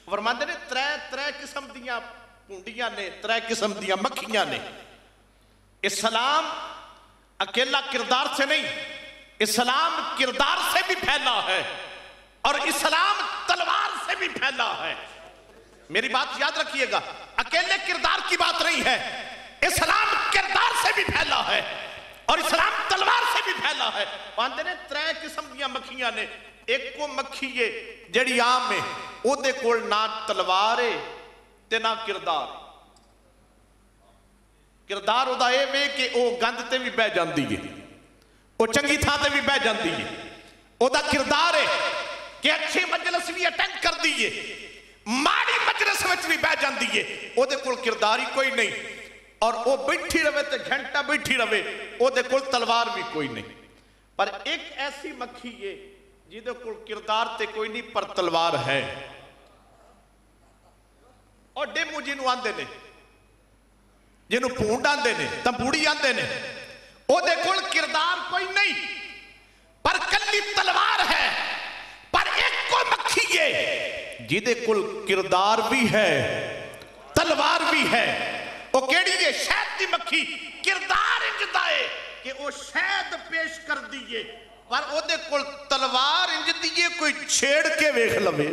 فرماندے نے ترے قسم دیاں پونڈیاں نے، ترے قسم دیاں مکھیاں نے۔ اسلام اکیلا کردار سے نہیں، اسلام کردار سے بھی پھیلا ہے اور اسلام تلوار سے بھی پھیلا ہے۔ میری بات یاد رکھیے گا، اکیلے کردار کی بات نہیں ہے، اسلام کردار سے بھی پھیلا ہے اور اسلام تلوار سے بھی پھیلا ہے۔ باندے نے ترے قسم دیاں مکھیاں نے، ایک کو مکھی ہے جڑی عام ہے، او دے کول نہ تلوار ہے تے نہ کردار۔ کردار او دا اے میں کہ او گند تے بھی بہ جاندی ہے، او چنگی تھا تے بھی بہ جاندی ہے۔ او دا کردار ہے کہ اچھی مجلس بھی اٹینڈ کر دیئے، ماڑی مجلس وچ بھی بہ جاندی ہے، او دے کول کردار ہی کوئی نہیں۔ اور او بیٹھی رہے تے گھنٹہ بیٹھی رہے، او دے کول تلوار بھی کوئی نہیں۔ پر ایک ایسی مکھی ہے جیدے کول کردار تے کوئی نہیں پر تلوار ہے، اور ڈیمو جنہوں آندے نے، جنہوں پونڈ آندے نے، تمپوڑی آندے نے، او دے کول کردار کوئی نہیں پر کلی تلوار ہے۔ پر ایک کو مکھی ہے جیدے کول کردار بھی ہے تلوار بھی ہے، وہ کیڑی ہے؟ شہد دی مکھی۔ کردار انج دائے کہ وہ شہد پیش کر دیئے، پر او دے کول تلوار انج دیئے کوئی چھیڑ کے ویکھ لوے۔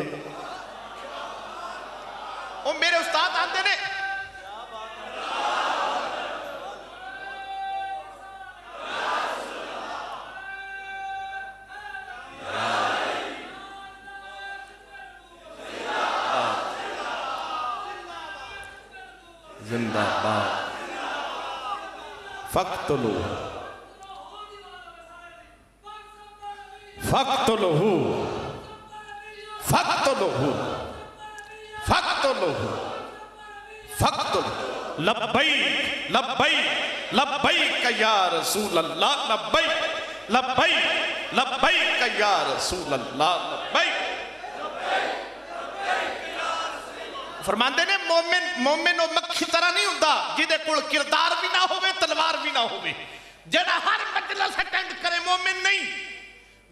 وہ میرے استاد آندے نے زندہ باد فقتلوہ فقتلوہ فقتلوہ فقتلوہ فقتلوہ لبیک لبیک لبیک یا رسول اللہ، لبیک لبیک لبیک یا رسول اللہ، لبیک۔ فرماندے نے مومن و مکھی طرح نہیں ہوندہ جیدے کول کردار بھی نہ ہوئے تلوار بھی نہ ہوئے، جیڑا ہر مجلس اٹینڈ کرے مومن نہیں،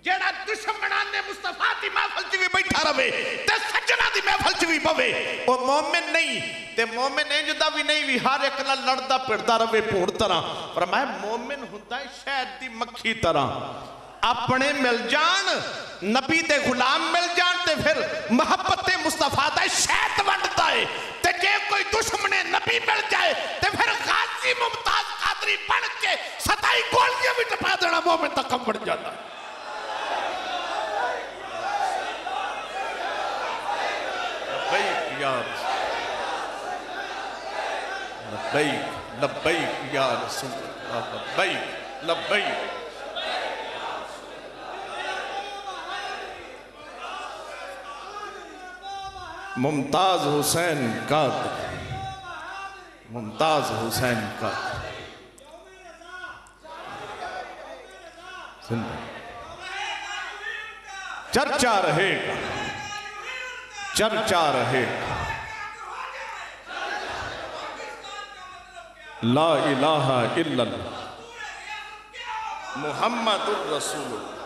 جیڑا دشمنان مصطفیٰ دی محفل چوی بیٹھا رہے تے سجنہ دی محفل چوی بوے، وہ مومن نہیں۔ تے مومن انجدہ بھی نہیں بھی ہر ایک نہ لڑدہ پڑدہ رہے پھوڑ طرح۔ فرمایا مومن ہوندہ ہے شہد دی مکھی طرح، اپنے مل جان نبی دے غلام مل جان تے پھر محبت مصطفیٰ دا شہد ونڈتا ہے، تے جے کوئی دشمن نبی مل جائے تے پھر غازی ممتاز قادری بن کے ستائی گولیاں بھی ٹپا دینا مومن تک کم بڑھ جاتا ہے۔ لبیک یا لبیک لبیک یا رسول اللہ، لبیک لبیک۔ ممتاز حسین قادری، ممتاز حسین قادری زندہ چرچا رہے گا، چرچا رہے گا، لا الہ الا اللہ محمد الرسول اللہ۔